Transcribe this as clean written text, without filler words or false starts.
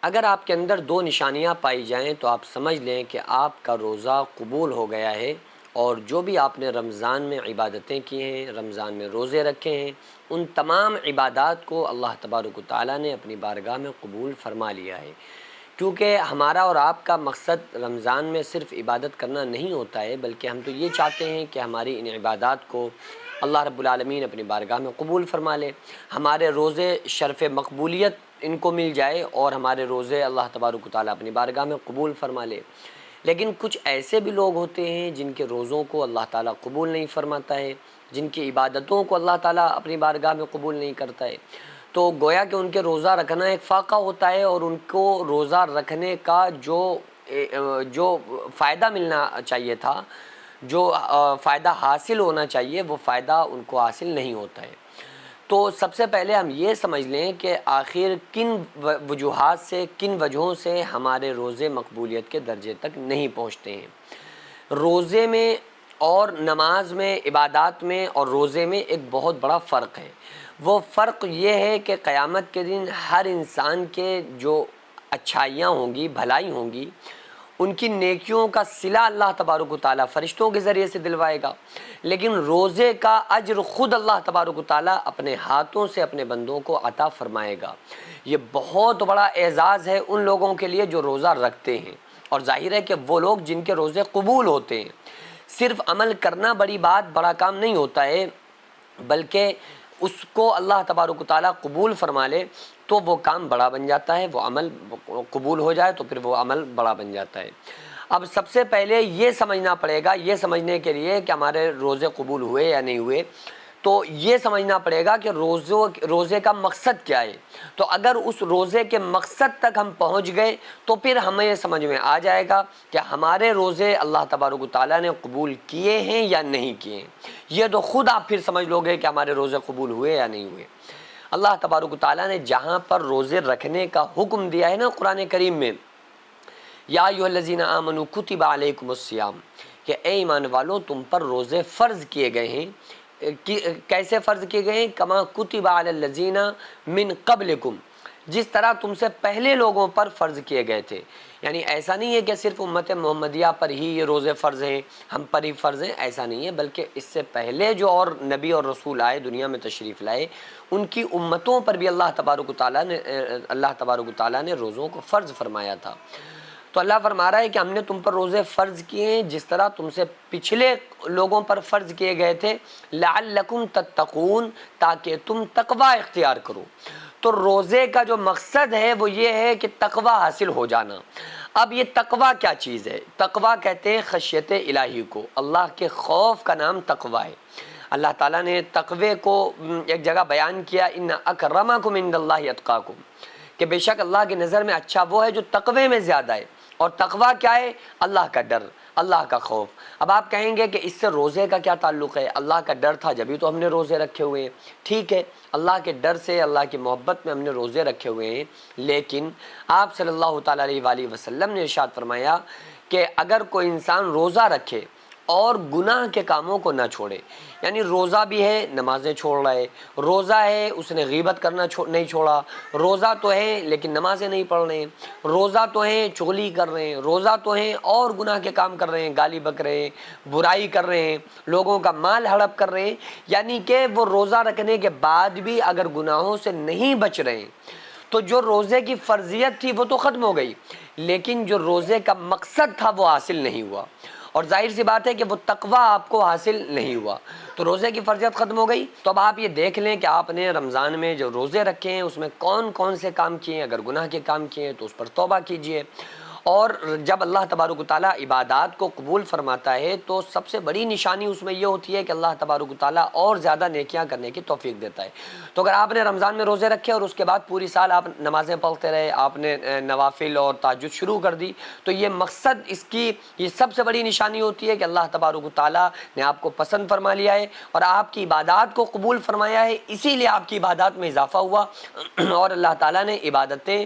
اگر آپ کے اندر دو نشانیاں پائی جائیں تو آپ سمجھ لیں کہ آپ کا روزہ قبول ہو گیا ہے، اور جو بھی آپ نے رمضان میں عبادتیں کی ہیں، رمضان میں روزے رکھے ہیں، ان تمام عبادات کو اللہ تبارک و تعالیٰ نے اپنی بارگاہ میں قبول فرما لیا ہے۔ کیونکہ ہمارا اور آپ کا مقصد رمضان میں صرف عبادت کرنا نہیں ہوتا ہے، بلکہ ہم تو یہ چاہتے ہیں کہ ہماری ان عبادات کو اللہ رب العالمین اپنی بارگاہ میں قبول فرما لے، ہمارے روزے شرف مقبولیت ان کو مل جائے، اور ہمارے روزے اللہ تبارک و تعالیٰ اپنی بارگاہ میں قبول فرما لے۔ لیکن کچھ ایسے بھی لوگ ہوتے ہیں جن کے روزوں کو اللہ تعالیٰ قبول نہیں فرماتا ہے، جن کی عبادتوں کو اللہ تعالیٰ اپنی بارگاہ میں قبول نہیں کرتا ہے، تو گویا کہ ان کے روزہ رکھنا ایک فاقہ ہوتا ہے، اور ان کو روزہ رکھنے کا جو فائدہ ملنا چاہیے تھا، جو فائدہ حاصل ہونا چاہیے، وہ فائدہ ان کو حاصل نہیں ہوتا ہے۔ تو سب سے پہلے ہم یہ سمجھ لیں کہ آخر کن وجوہات سے، کن وجہوں سے ہمارے روزے مقبولیت کے درجے تک نہیں پہنچتے ہیں۔ روزے میں اور نماز میں، عبادات میں اور روزے میں ایک بہت بڑا فرق ہے۔ وہ فرق یہ ہے کہ قیامت کے دن ہر انسان کے جو اچھائیاں ہوں گی، بھلائی ہوں گی، ان کی نیکیوں کا صلہ اللہ تبارک و تعالیٰ فرشتوں کے ذریعے سے دلوائے گا، لیکن روزے کا اجر خود اللہ تبارک و تعالیٰ اپنے ہاتھوں سے اپنے بندوں کو عطا فرمائے گا۔ یہ بہت بڑا اعزاز ہے ان لوگوں کے لیے جو روزہ رکھتے ہیں، اور ظاہر ہے کہ وہ لوگ جن کے روزے قبول ہوتے ہیں۔ صرف عمل کرنا بڑی بات، بڑا کام نہیں ہوتا ہے، بلکہ اس کو اللہ تبارک و تعالیٰ قبول فرما لے تو وہ کام بڑا بن جاتا ہے، وہ عمل قبول ہو جائے تو پھر وہ عمل بڑا بن جاتا ہے۔ اب سب سے پہلے یہ سمجھنا پڑے گا، یہ سمجھنے کے لیے کہ ہمارے روزے قبول ہوئے یا نہیں ہوئے، تو یہ سمجھنا پڑے گا کہ روزے کا مقصد کیا ہے۔ تو اگر اس روزے کے مقصد تک ہم پہنچ گئے تو پھر ہمیں یہ سمجھ میں آ جائے گا کہ ہمارے روزے اللہ تبارک و تعالیٰ نے قبول کیے ہیں یا نہیں کیے ہیں۔ یہ تو خود آپ پھر سمجھ لو گے کہ ہمارے روزے قبول ہوئے یا نہیں ہوئے۔ اللہ تبارک و تعالیٰ نے جہاں پر روزے رکھنے کا حکم دیا ہے نا قرآن کریم میں، یا ایھا الذین آمنوا کتب علیکم الصیام، کہ اے ایمان والو تم پر روزے فرض کیے گئے ہیں۔ کیسے فرض کیے گئے ہیں؟ کما کتب علی الذین من قبلکم، جس طرح تم سے پہلے لوگوں پر فرض کیے گئے تھے۔ یعنی ایسا نہیں ہے کہ صرف امت محمدیہ پر ہی یہ روزے فرض ہیں، ہم پر ہی فرض ہیں، ایسا نہیں ہے، بلکہ اس سے پہلے جو اور نبی اور رسول آئے، دنیا میں تشریف لائے، ان کی امتوں پر بھی اللہ تبارک و تعالیٰ نے روزوں کو فرض فرمایا تھا۔ تو اللہ فرما رہا ہے کہ ہم نے تم پر روزے فرض کیے ہیں جس طرح تم سے پچھلے لوگوں پر فرض کیے گئے تھے، لعلکم تتقون، تاکہ تم تقوی اختیار کرو۔ تو روزے کا جو مقصد ہے وہ یہ ہے کہ تقوی حاصل ہو جانا۔ اب یہ تقوی کیا چیز ہے؟ تقوی کہتے ہیں خشیت الہی کو، اللہ کے خوف کا نام تقوی ہے۔ اللہ تعالیٰ نے تقوی کو ایک جگہ بیان کیا، ان اکرمکم عند اللہ اتقاکم، کہ بے شک اللہ کی نظر میں اچھا وہ ہے جو تقوی میں زیادہ ہے۔ اور تقوی کیا ہے؟ اللہ کا ڈر، اللہ کا خوف۔ اب آپ کہیں گے کہ اس سے روزے کا کیا تعلق ہے؟ اللہ کا ڈر تھا جبھی تو ہم نے روزے رکھے ہوئے ہیں۔ ٹھیک ہے، اللہ کے ڈر سے، اللہ کی محبت میں ہم نے روزے رکھے ہوئے ہیں، لیکن آپ صلی اللہ تعالیٰ علیہ وآلہ وسلم نے ارشاد فرمایا کہ اگر کوئی انسان روزہ رکھے اور گناہ کے کاموں کو نہ چھوڑے، یعنی روزہ بھی ہے نمازیں چھوڑ رہا ہے، روزہ ہے اس نے غیبت کرنا نہیں چھوڑا، روزہ تو ہے لیکن نمازیں نہیں پڑھ رہے ہیں، روزہ تو ہے چغلی کر رہے ہیں، روزہ تو ہے اور گناہ کے کام کر رہے ہیں، گالی بک رہے ہیں، برائی کر رہے ہیں، لوگوں کا مال ہڑپ کر رہے ہیں، یعنی کہ وہ روزہ رکھنے کے بعد بھی اگر گناہوں سے نہیں بچ رہے ہیں تو جو روزے کی فرضیت تھی وہ تو ختم ہو گئی، لیکن جو روزے کا مقصد تھا وہ حاصل نہیں ہوا، اور ظاہر سی بات ہے کہ وہ تقوی آپ کو حاصل نہیں ہوا، تو روزے کی فرضیت ختم ہو گئی۔ تو اب آپ یہ دیکھ لیں کہ آپ نے رمضان میں جو روزے رکھے ہیں اس میں کون کون سے کام کیے ہیں۔ اگر گناہ کے کام کیے ہیں تو اس پر توبہ کیجئے، اور جب اللہ تبارک و تعالیٰ عبادات کو قبول فرماتا ہے تو سب سے بڑی نشانی اس میں یہ ہوتی ہے کہ اللہ تبارک و تعالیٰ اور زیادہ نیکیاں کرنے کی توفیق دیتا ہے۔ تو اگر آپ نے رمضان میں روزے رکھے اور اس کے بعد پوری سال آپ نمازیں پڑھتے رہے، آپ نے نوافل اور تہجد شروع کر دی، تو یہ مقصد اس کی یہ سب سے بڑی نشانی ہوتی ہے کہ اللہ تبارک و تعالیٰ نے آپ کو پسند فرما لیا ہے اور آپ کی عبادات کو قبول فرمایا ہے، اسی لیے آپ کی عبادات میں اضافہ ہوا، اور اللہ تعالیٰ نے عبادتیں